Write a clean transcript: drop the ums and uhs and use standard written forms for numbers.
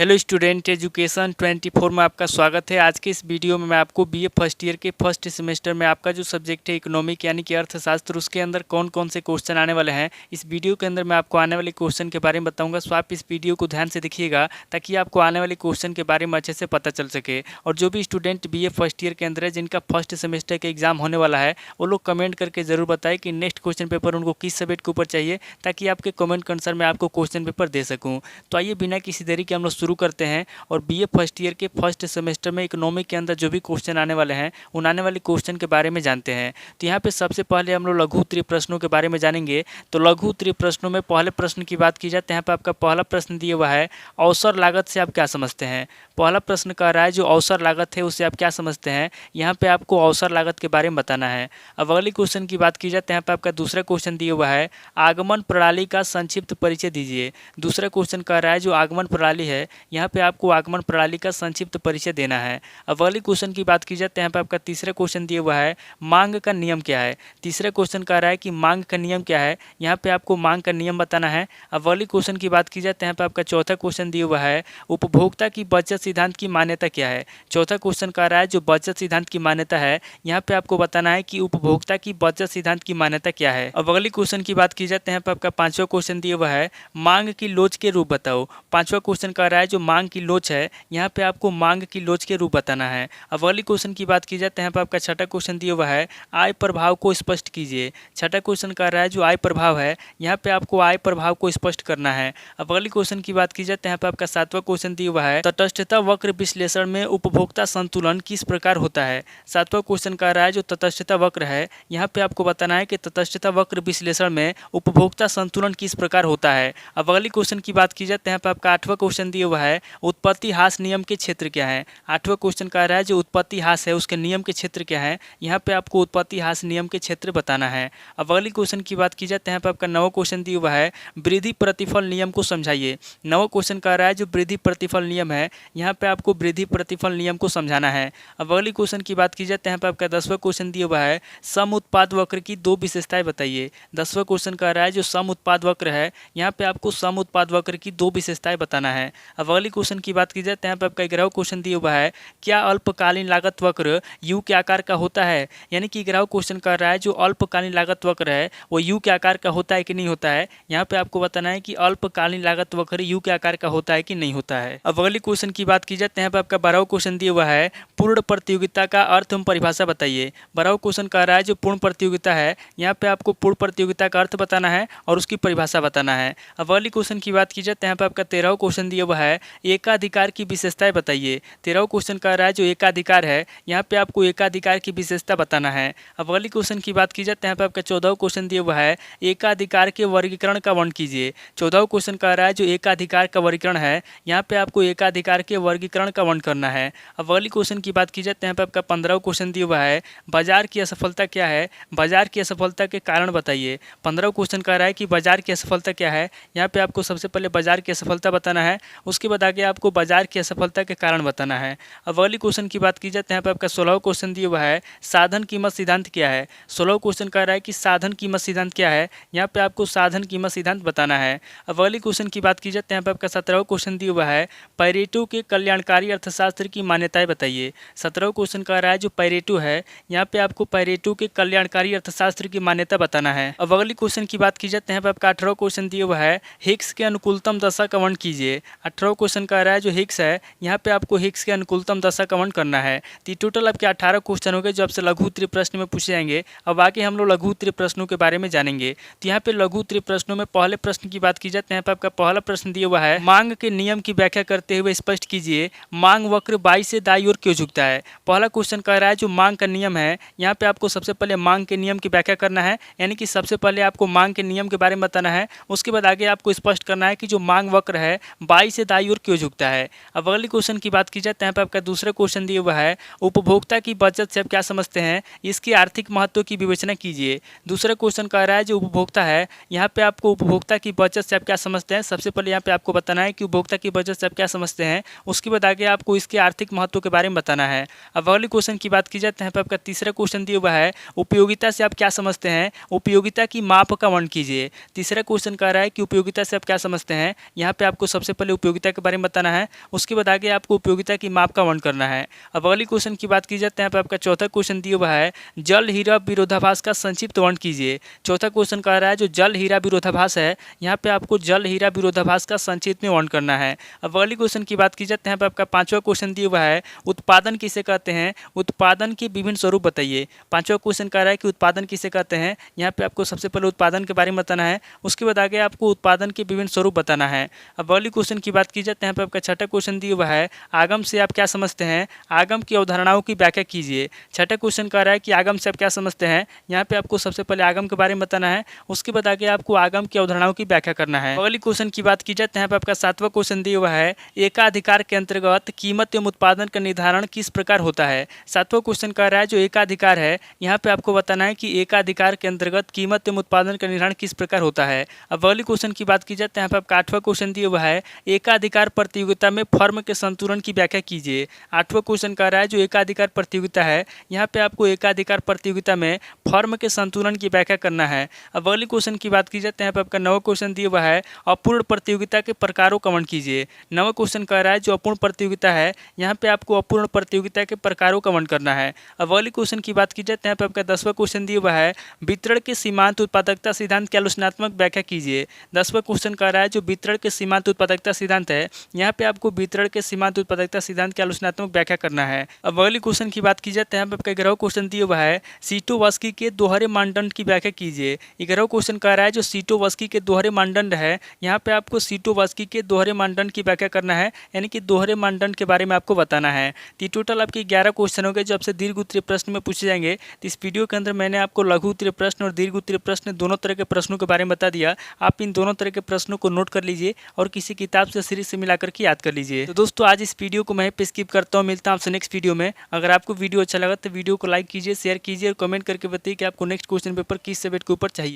Hello student, education 24 में आपका स्वागत है। आज के इस वीडियो में मैं आपको बीए फर्स्ट ईयर के फर्स्ट सेमेस्टर में आपका जो सब्जेक्ट है इकोनॉमिक यानी कि अर्थशास्त्र, उसके अंदर कौन कौन से क्वेश्चन आने वाले हैं, इस वीडियो के अंदर मैं आपको आने वाले क्वेश्चन के बारे में बताऊंगा। सो आप इस वीडियो को ध्यान से देखिएगा ताकि आपको आने वाले क्वेश्चन के बारे में अच्छे से पता चल सके। और जो भी स्टूडेंट बीए फर्स्ट ईयर के अंदर है, जिनका फर्स्ट सेमेस्टर का एग्जाम होने वाला है, वो लोग कमेंट करके ज़रूर बताएं कि नेक्स्ट क्वेश्चन पेपर उनको किस सब्जेक्ट के ऊपर चाहिए, ताकि आपके कमेंट के अनुसार मैं आपको क्वेश्चन पेपर दे सकूँ। तो आइए बिना किसी देरी के हम लोग शुरू करते हैं और बीए फर्स्ट ईयर के फर्स्ट सेमेस्टर में इकोनॉमिक के अंदर जो भी क्वेश्चन आने वाले हैं, उन आने वाले क्वेश्चन के बारे में जानते हैं। तो यहाँ पे सबसे पहले हम लोग लघु उत्तरीय प्रश्नों के बारे में जानेंगे। तो लघु उत्तरीय प्रश्नों में पहले प्रश्न की बात की जाए तो यहाँ पे आपका पहला प्रश्न दिया हुआ है, अवसर लागत से आप क्या समझते हैं। पहला प्रश्न कह रहा है जो अवसर लागत है उससे आप क्या समझते हैं। यहाँ पे आपको अवसर लागत के बारे में बताना है। अब अगली क्वेश्चन की बात की जाए तो यहाँ पे आपका दूसरा क्वेश्चन दिया हुआ है, आगमन प्रणाली का संक्षिप्त परिचय दीजिए। दूसरा क्वेश्चन कह रहा है जो आगमन प्रणाली है, यहाँ पे आपको आगमन प्रणाली का संक्षिप्त परिचय देना है। अब अगली क्वेश्चन की बात की जाए तो यहाँ पे आपका तीसरा क्वेश्चन दिया हुआ है, मांग का नियम क्या है। तीसरा क्वेश्चन कह रहा है कि मांग का नियम क्या है, यहाँ पे आपको मांग का नियम बताना है। अब अगली क्वेश्चन की बात की जाए तो यहाँ पे आपका चौथा क्वेश्चन दिया हुआ है, उपभोक्ता की बचत सिद्धांत की मान्यता क्या है। चौथा क्वेश्चन कह रहा है जो बचत सिद्धांत की मान्यता है, यहाँ पे आपको बताना है कि उपभोक्ता की बचत सिद्धांत की मान्यता क्या है। अब अगली क्वेश्चन की बात की जाए तो यहाँ पे आपका पांचवा क्वेश्चन दिया हुआ है, मांग की लोच के रूप बताओ। पांचवा क्वेश्चन कह रहा है जो मांग की लोच है, यहाँ पे आपको मांग की लोच के रूप बताना है। अब अगली क्वेश्चन की बात की जाए तो यहाँ पे आपका छठा क्वेश्चन दिया हुआ है, आय प्रभाव को स्पष्ट कीजिए। छठा क्वेश्चन कह रहा है जो आय प्रभाव है, यहाँ पे आपको आय प्रभाव को स्पष्ट करना है। अब अगली क्वेश्चन की बात की जाए तो यहाँ पे आपका सातवां क्वेश्चन दिया हुआ है, तटस्थता वक्र विश्लेषण में उपभोक्ता संतुलन किस प्रकार होता है। सातवां क्वेश्चन कह रहा है जो तटस्थता वक्र है, यहाँ पे आपको बताना है कि तटस्थता वक्र विश्लेषण में उपभोक्ता संतुलन किस प्रकार होता है। अब अगली क्वेश्चन की बात की जाए तो यहाँ पे आपका आठवां क्वेश्चन दिया हुआ है, उत्पत्ति ह्रास नियम के क्षेत्र क्या है। आठवां क्वेश्चन कह रहा है जो उत्पत्ति ह्रास है उसके नियम के क्षेत्र क्या है, यहाँ पे आपको उत्पत्ति ह्रास नियम के क्षेत्र बताना है। अब अगली क्वेश्चन की बात की जाए तो यहाँ पे आपका नवा क्वेश्चन दिया हुआ है, वृद्धि प्रतिफल नियम को समझाइए। नवा क्वेश्चन कह रहा है जो वृद्धि प्रतिफल नियम है, यहाँ पे आपको वृद्धि प्रतिफल नियम को समझाना है। अब अगली क्वेश्चन की बात की जाए तो यहाँ पे आपका 10वां क्वेश्चन दिया हुआ है, सम उत्पाद वक्र की दो विशेषताएं बताइए। 10वां क्वेश्चन कह रहा है जो सम उत्पाद वक्र है, यहाँ पे आपको सम उत्पाद वक्र की दो विशेषताएं बताना है। अब अगली क्वेश्चन की बात की जाए तो यहाँ पे आपका 11वां क्वेश्चन दिया हुआ है, क्या अल्पकालीन लागत वक्र यू के आकार का होता है। यानी कि 11वां क्वेश्चन कर रहा है जो अल्पकालीन लागत वक्र है वो यू के आकार का होता है कि नहीं होता है। यहाँ पे आपको बताना है कि अल्पकालीन लागत वक्र यू के आकार का होता है कि नहीं होता है। अब अगली क्वेश्चन की बात की जाए तो यहाँ पे आपका 12वां क्वेश्चन दिया हुआ है, पूर्ण प्रतियोगिता का अर्थ एवं परिभाषा बताइए। 12वां क्वेश्चन कह रहा है जो पूर्ण प्रतियोगिता है, यहाँ पे आपको पूर्ण प्रतियोगिता का अर्थ बताना है और उसकी परिभाषा बताना है। अब अगली क्वेश्चन की बात की जाए तो यहाँ पे आपका 13वां क्वेश्चन दिया हुआ है, एकाधिकार की विशेषताएं बताइए। 13वां क्वेश्चन कह रहा है जो एकाधिकार है, यहाँ पे आपको एकाधिकार की विशेषता बताना है। अब अगली क्वेश्चन की बात की जाए तो यहाँ पे आपका 14वां क्वेश्चन दिया हुआ है, एकाधिकार के वर्गीकरण का वर्णन कीजिए। 14वां क्वेश्चन कह रहा है जो एकाधिकार का वर्गीकरण है, यहाँ पे आपको एकाधिकार के वर्गीकरण का वर्णन करना है। अब अगली क्वेश्चन की बात की जाए तो यहाँ पे आपका 15वां क्वेश्चन दिया हुआ है, बाजार की असफलता क्या है, बाजार की असफलता के कारण बताइए। 15वां क्वेश्चन कह रहा है कि बाजार की असफलता क्या है, यहाँ पे आपको सबसे पहले बाजार की असफलता बताना है, उसके बाद आगे आपको बाजार की असफलता के कारण बताना है। अब अगली क्वेश्चन की बात की जाए तो यहाँ पे आपका 16वां क्वेश्चन दिया हुआ है, साधन कीमत सिद्धांत क्या है। 16वां क्वेश्चन कह रहा है कि साधन कीमत सिद्धांत क्या है, यहाँ पे आपको साधन कीमत सिद्धांत बताना है। अब अगली क्वेश्चन की बात की जाए तो यहाँ पे आपका 17वां क्वेश्चन दिया हुआ है, पैरेटो के कल्याणकारी अर्थशास्त्र की मान्यताएं बताइए। 17वां क्वेश्चन कह रहा है जो पैरेटो है, यहाँ पे आपको पैरेटो के कल्याणकारी अर्थशास्त्र की मान्यता बताना है। अब अगली क्वेश्चन की बात की जाए तो यहाँ पे आपका 18वां क्वेश्चन दिया हुआ है, हिग्स के अनुकूलतम दशा का वर्णन कीजिए। 18वां क्वेश्चन कह रहा है जो हिग्स है, यहाँ पे आपको हिग्स के अनुकूलतम दशा का वर्णन करना है। तो टोटल आपके 18 क्वेश्चन हो गए जो आपसे लघु उत्तरीय प्रश्न में पूछे जाएंगे। अब आगे हम लोग लघु उत्तरीय प्रश्नों के बारे में जानेंगे। तो यहाँ पे लघु उत्तरीय प्रश्नों में पहले प्रश्न की बात की जाए तो यहाँ पे आपका पहला प्रश्न दिया हुआ है, मांग के नियम की व्याख्या करते हुए स्पष्ट कीजिए, मांग वक्र बाईं से दाईं ओर क्यों झुकता है। पहला क्वेश्चन कह रहा है जो मांग का नियम है, यहाँ पे आपको सबसे पहले मांग के नियम की व्याख्या करना है, यानी कि सबसे पहले आपको मांग के नियम के बारे में बताना है, उसके बाद आगे आपको स्पष्ट करना है कि जो मांग वक्र है बाईं से दाईं ओर क्यों झुकता है। अब अगली क्वेश्चन की बात की जाए तो यहाँ पे आपका दूसरा क्वेश्चन दिया हुआ है, उपभोक्ता की बचत से आप क्या समझते हैं, इसकी आर्थिक महत्व की विवेचना कीजिए। दूसरा क्वेश्चन कह रहा है जो उपभोक्ता है, यहाँ पे आपको उपभोक्ता की बचत से आप क्या समझते हैं, सबसे पहले यहाँ पे आपको बताना है कि उपभोक्ता की बचत से आप क्या समझते हैं, उसके बाद आगे आपको इसके आर्थिक महत्व के बारे में बताना है। अब अगली क्वेश्चन की बात की जाए तो यहाँ पे आपका तीसरा क्वेश्चन दिया हुआ है, उपयोगिता से आप क्या समझते हैं, उपयोगिता की माप का वर्णन कीजिए। तीसरा क्वेश्चन कह रहा है कि उपयोगिता से आप क्या समझते हैं, यहाँ पे आपको सबसे पहले उपयोगिता के बारे में बताना है। उसके बाद आगे आपको उपयोगिता की माप का वर्णन करना है। अब अगली क्वेश्चन की बात की जाए तो यहाँ पे आपका चौथा क्वेश्चन दिया हुआ है, जल हीरा विरोधाभास का संक्षिप्त वर्णन कीजिए। चौथा क्वेश्चन कह रहा है जो जल हीरा विरोधाभास है, यहाँ पे आपको जल हीरा विरोधाभास का संक्षिप्त में वर्णन करना है। अब अगली क्वेश्चन की बात की जाए तो यहाँ पे आपका पांचवा क्वेश्चन दिया हुआ है, उत्पादन किसे कहते हैं, उत्पादन के विभिन्न स्वरूप बताइए। पांचवा क्वेश्चन कह रहा है कि उत्पादन किसे कहते हैं, यहाँ पे आपको सबसे पहले उत्पादन के बारे में बताना है। उसके बाद आगे आपको उत्पादन के विभिन्न स्वरूप बताना है। अब अगली क्वेश्चन की बात की जाए तो यहाँ पे आपका छठा क्वेश्चन दिया हुआ है, आगम से आप क्या समझते हैं, आगम की अवधारणाओं की व्याख्या कीजिए। छठा क्वेश्चन कह रहा है कि आगम से आप क्या समझते हैं, यहाँ पे आपको सबसे पहले आगम के बारे में बताना है। उसके बाद आगे आपको आगम की अवधारणाओं की व्याख्या करना है। अगली क्वेश्चन की बात की जाए तो यहाँ पे आपका सातवां क्वेश्चन दिया हुआ है, एकाधिकार के अंतर्गत कीमत एवं उत्पादन का निर्धारण किस प्रकार होता है। सातवां क्वेश्चन कह रहा है जो एकाधिकार है, यहाँ पे आपको बताना है कि एकाधिकार के अंतर्गत कीमत एवं उत्पादन का निर्धारण किस प्रकार होता है। अब अगली क्वेश्चन की बात की जाए तो यहाँ पे आपका आठवां क्वेश्चन दिया हुआ है, एकाधिकार प्रतियोगिता में फर्म के संतुलन की व्याख्या कीजिए। आठवां क्वेश्चन कह रहा है जो एकाधिकार प्रतियोगिता है, यहाँ पे आपको एकाधिकार प्रतियोगिता में फर्म के संतुलन की व्याख्या करना है। अब अगली क्वेश्चन की बात की जाए तो यहाँ पे आपका नवा क्वेश्चन दिया हुआ है, अपूर्ण प्रतियोगिता के प्रकारों का वर्णन कीजिए। नवा क्वेश्चन कह रहा है जो अपूर्ण प्रतियोगिता है, यहाँ पे आपको अपूर्ण प्रतियोगिता के प्रकारों का वर्णन करना है। अब अगली क्वेश्चन की बात की जाए तो यहाँ पे आपका 10वां क्वेश्चन दिया हुआ है, वितरण के सीमांत उत्पादकता सिद्धांत की आलोचनात्मक व्याख्या कीजिए। 10वां क्वेश्चन कह रहा है जो वितरण के सीमांत उत्पादकता सिद्धांत है, यहाँ पे आपको वितरण के सीमांत उत्पादकता सिद्धांत की आलोचनात्मक व्याख्या करना है। अब अगली क्वेश्चन की बात की जाए तो यहाँ पे आपका 11वां क्वेश्चन दिया हुआ है, सीटोवस्की के दोहरे मानदंड की व्याख्या कीजिए। 11वां क्वेश्चन कह रहा है जो सीटोवस्की के दोहरे मानदंड है, यहाँ पे आपको सीटोवस्की के दोहरे मानदंड की व्याख्या करना है, यानी कि दोहरे मानदंड के बारे में आपको बताना है। तो टोटल आपके 11 क्वेश्चन हो गए जो आपसे दीर्घ उत्तरीय प्रश्न में पूछे जाएंगे। तो इस वीडियो के अंदर मैंने आपको लघु उत्तरीय प्रश्न और दीर्घ उत्तरीय प्रश्न दोनों तरह के प्रश्नों के बारे में बता दिया। आप इन दोनों तरह के प्रश्नों को नोट कर लीजिए और किसी किताब से सीरीज से मिलाकर के याद कर लीजिए। तो दोस्तों आज इस वीडियो को मैं पे स्किप करता हूँ, मिलता हूँ आपसे नेक्स्ट वीडियो में। अगर आपको वीडियो अच्छा लगा तो वीडियो को लाइक कीजिए, शेयर कीजिए और कमेंट करके बताइए कि आपको नेक्स्ट क्वेश्चन पेपर किस सब्जेक्ट के ऊपर चाहिए।